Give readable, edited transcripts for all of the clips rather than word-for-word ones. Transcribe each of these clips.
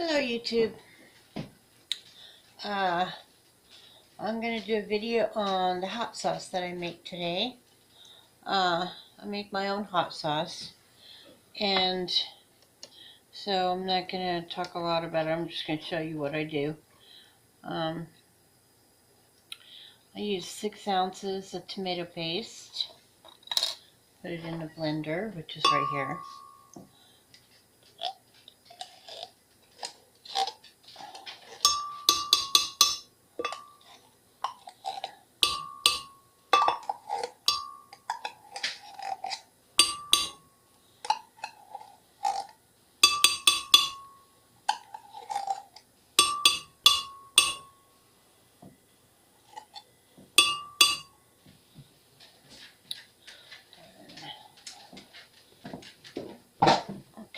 Hello YouTube. I'm going to do a video on the hot sauce that I make today. I make my own hot sauce, and so I'm not going to talk a lot about it. I'm just going to show you what I do. I use 6 ounces of tomato paste. Put it in the blender, which is right here.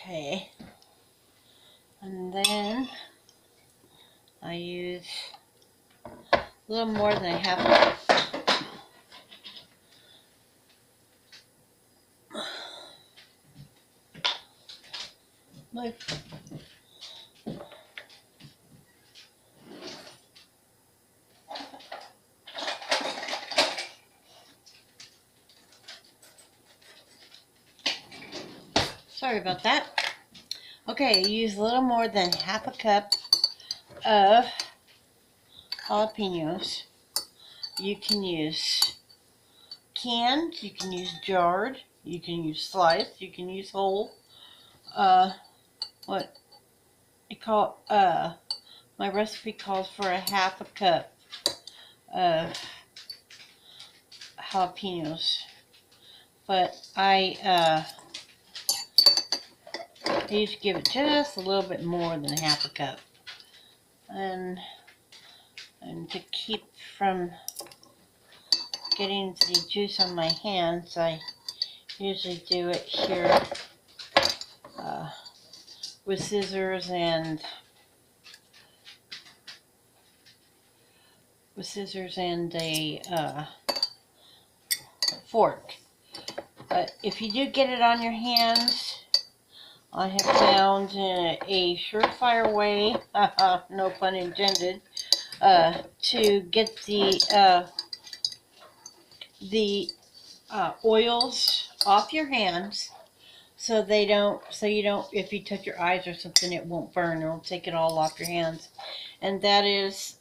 Okay, and then I use a little more than a half a Sorry about that. Okay, use a little more than half a cup of jalapenos. You can use canned, you can use jarred, you can use sliced, you can use whole. What you call my recipe calls for a half a cup of jalapenos, but I need to give it just a little bit more than half a cup, and to keep from getting the juice on my hands, I usually do it here with scissors and a fork. But if you do get it on your hands, I have found a surefire way, no pun intended, to get the oils off your hands, so you don't, if you touch your eyes or something, it won't burn. It'll take it all off your hands. And that is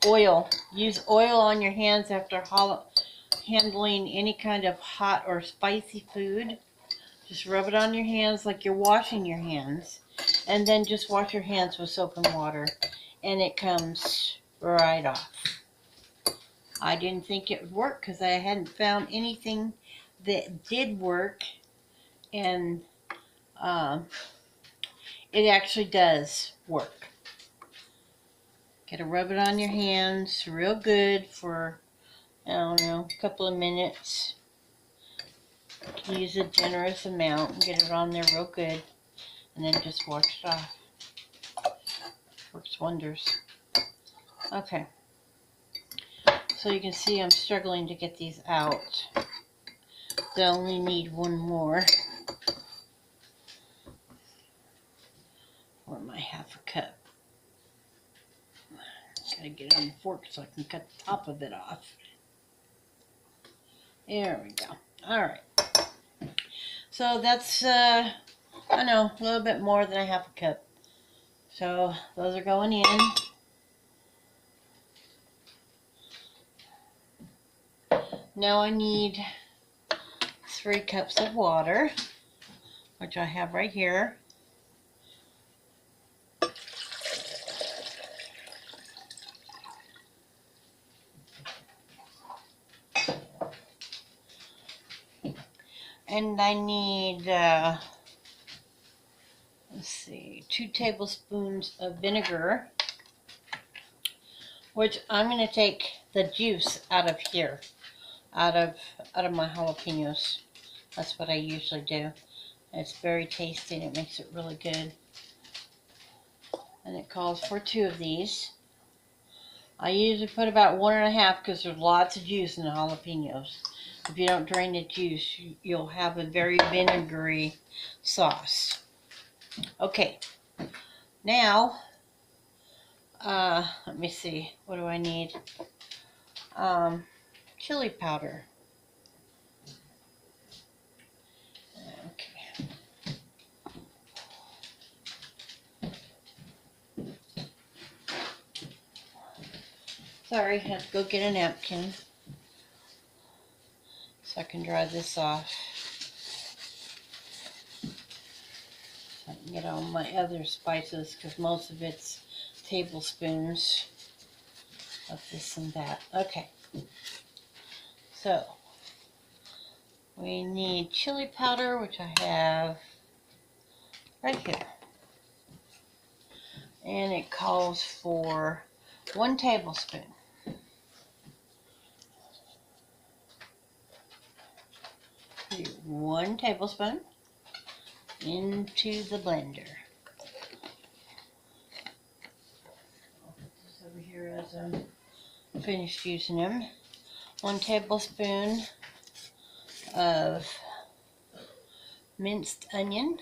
oil. Use oil on your hands after handling any kind of hot or spicy food. Just rub it on your hands like you're washing your hands, and then just wash your hands with soap and water, and it comes right off. I didn't think it would work because I hadn't found anything that did work, and it actually does work. Gotta rub it on your hands real good for, I don't know, a couple of minutes. Use a generous amount and get it on there real good, and then just wash it off. Works wonders. Okay, so you can see I'm struggling to get these out. I only need one more for my half a cup. Gotta get it on the fork so I can cut the top of it off. There we go. Alright. So that's, I know, a little bit more than a half a cup. So those are going in. Now I need 3 cups of water, which I have right here. And I need, let's see, 2 tablespoons of vinegar, which I'm going to take the juice out of here, out of my jalapenos. That's what I usually do. It's very tasty and it makes it really good. And it calls for 2 of these. I usually put about 1.5 because there's lots of juice in the jalapenos. If you don't drain the juice, you'll have a very vinegary sauce. Okay, Now, let me see. What do I need? Chili powder. Okay. Sorry, I had to go get a napkin so I can dry this off. So I can get all my other spices because most of it's tablespoons of this and that. Okay. So, we need chili powder, which I have right here. And it calls for 1 tablespoon. Put 1 tablespoon into the blender. I'll put this over here as I'm finished using them. 1 tablespoon of minced onion.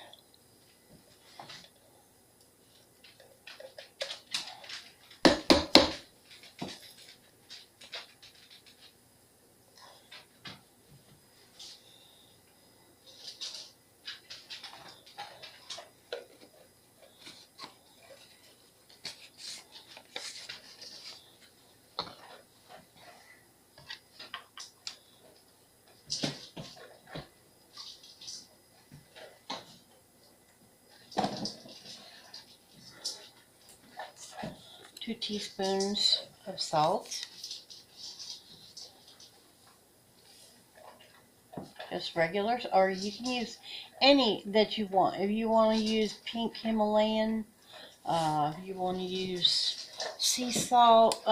2 teaspoons of salt. Just regular, or you can use any that you want. If you want to use pink Himalayan, if you want to use sea salt,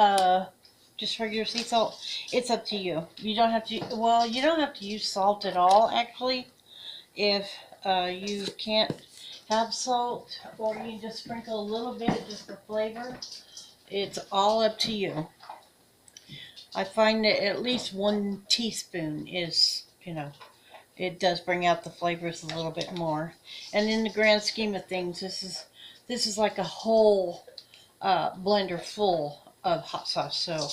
just regular sea salt, it's up to you. You don't have to, well, you don't have to use salt at all, actually, if you can't have salt, or you can just sprinkle a little bit just for flavor. It's all up to you. I find that at least 1 teaspoon is, it does bring out the flavors a little bit more. And in the grand scheme of things, this is like a whole blender full of hot sauce. So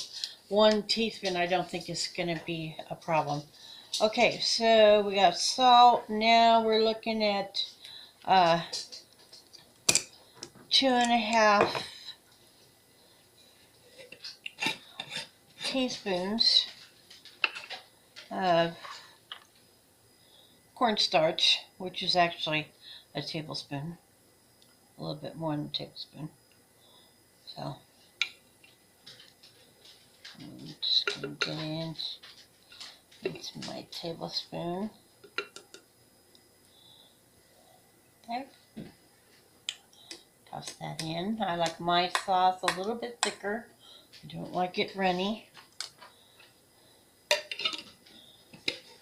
1 teaspoon I don't think is going to be a problem. Okay, so we got salt. Now we're looking at 2.5 teaspoons of cornstarch, which is actually a tablespoon, a little bit more than a tablespoon. So I'm just going to get into my tablespoon. There. Toss that in. I like my sauce a little bit thicker. I don't like it runny.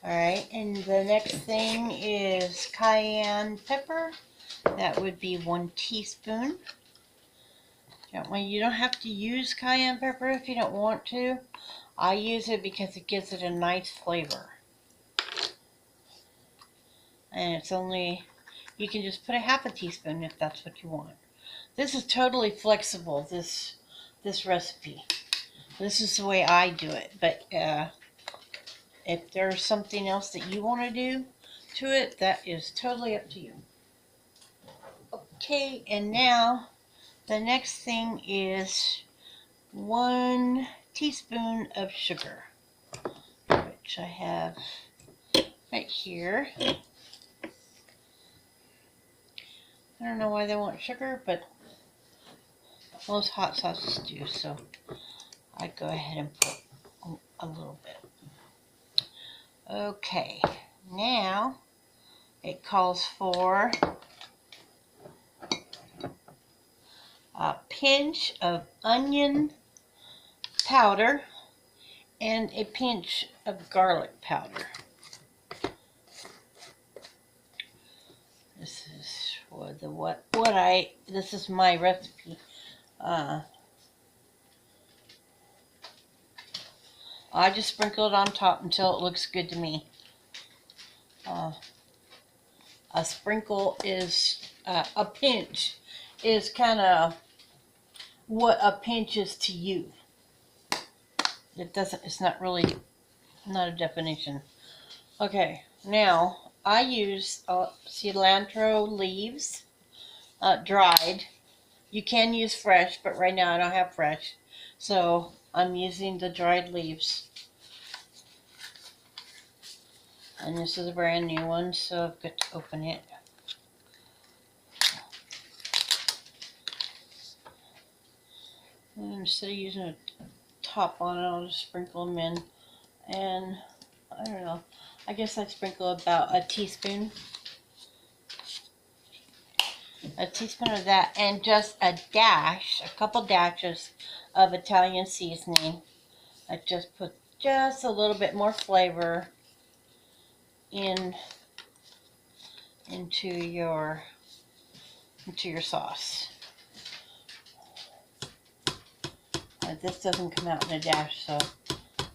Alright, and the next thing is cayenne pepper. That would be 1 teaspoon. You don't have to use cayenne pepper if you don't want to. I use it because it gives it a nice flavor. And it's only, you can just put a 1/2 teaspoon if that's what you want. This is totally flexible, this recipe. This is the way I do it, but if there's something else that you want to do to it, that is totally up to you. Okay, and now the next thing is 1 teaspoon of sugar, which I have right here. I don't know why they want sugar, but most hot sauces do, so I go ahead and put a little bit. Okay, now it calls for a pinch of onion powder and a pinch of garlic powder. This is this is my recipe. I just sprinkle it on top until it looks good to me. A sprinkle is a pinch is kind of what a pinch is to you. It's not really, not a definition. Okay, now I use cilantro leaves, dried. You can use fresh, but right now I don't have fresh. So I'm using the dried leaves. And this is a brand new one, so I've got to open it. And instead of using a top on it, I'll just sprinkle them in. And I don't know, I guess I sprinkle about a teaspoon of that, and just a couple dashes of Italian seasoning. I just put just a little bit more flavor into your sauce. This doesn't come out in a dash, so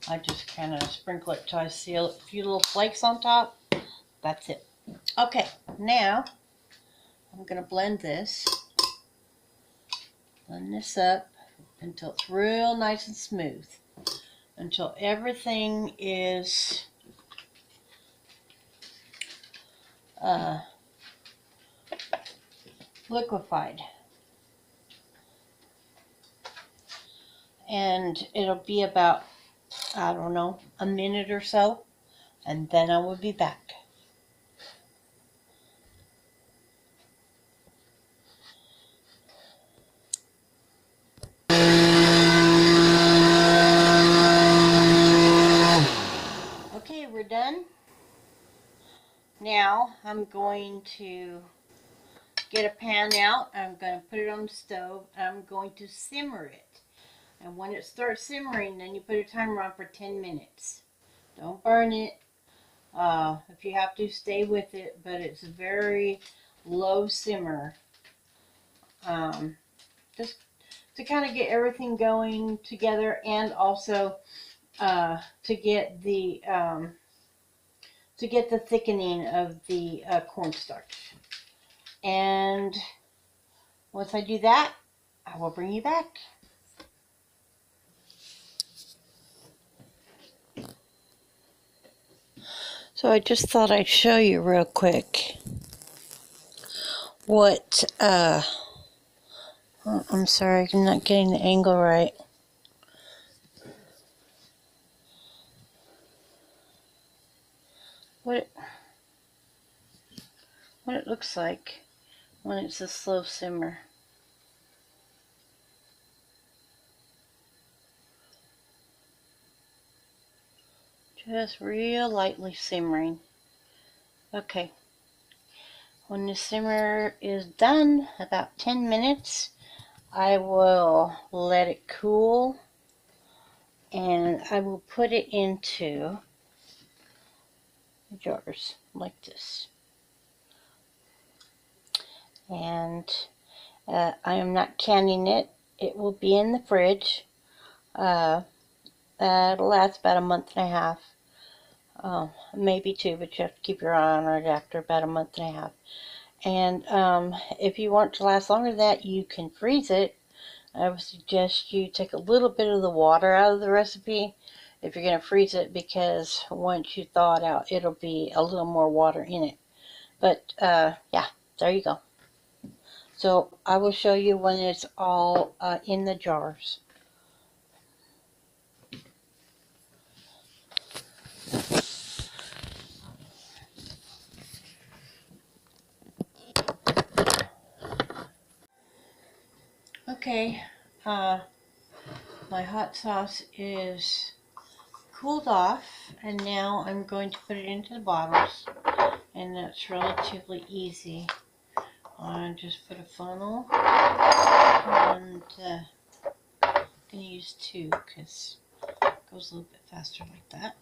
I just kind of sprinkle it till I see a few little flakes on top. That's it. Okay, now I'm going to blend this up until it's real nice and smooth, until everything is liquefied. And it'll be about, I don't know, a minute or so, and then I will be back. Okay, we're done. Now I'm going to get a pan out. I'm going to put it on the stove. I'm going to simmer it. And when it starts simmering, then you put a timer on for 10 minutes. Don't burn it. If you have to, stay with it, but it's a very low simmer. Just to kind of get everything going together, and also to get the thickening of the cornstarch. And once I do that, I will bring you back. So I just thought I'd show you real quick what, I'm sorry, I'm not getting the angle right. What it looks like when it's a slow simmer. Just real lightly simmering. Okay. When the simmer is done, about 10 minutes, I will let it cool, and I will put it into jars like this. And I am not canning it. It will be in the fridge. It'll last about a month and a half. Maybe two, but you have to keep your eye on it after about a month and a half. And if you want it to last longer than that, you can freeze it. I would suggest you take a little bit of the water out of the recipe if you're going to freeze it, because once you thaw it out, it'll be a little more water in it. But yeah, there you go. So I will show you when it's all in the jars. Okay, my hot sauce is cooled off, and now I'm going to put it into the bottles, and that's relatively easy. I just put a funnel, and I'm going to use two because it goes a little bit faster like that.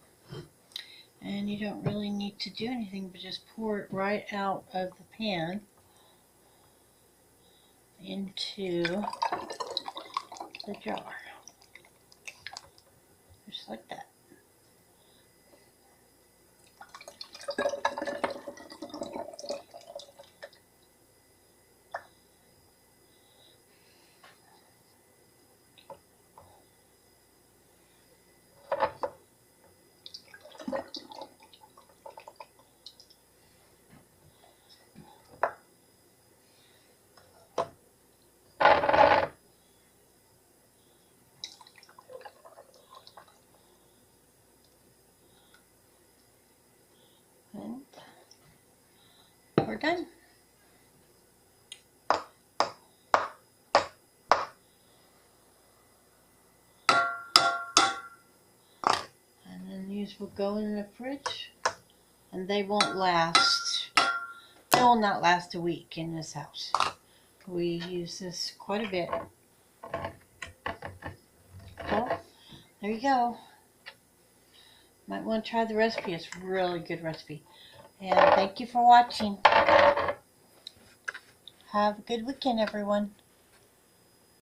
And you don't really need to do anything but just pour it right out of the pan into the jar, just like that. we're done. And then these will go in the fridge, and they won't last. They will not last a week in this house. We use this quite a bit. So, there you go. Might want to try the recipe. It's a really good recipe. And thank you for watching. Have a good weekend, everyone.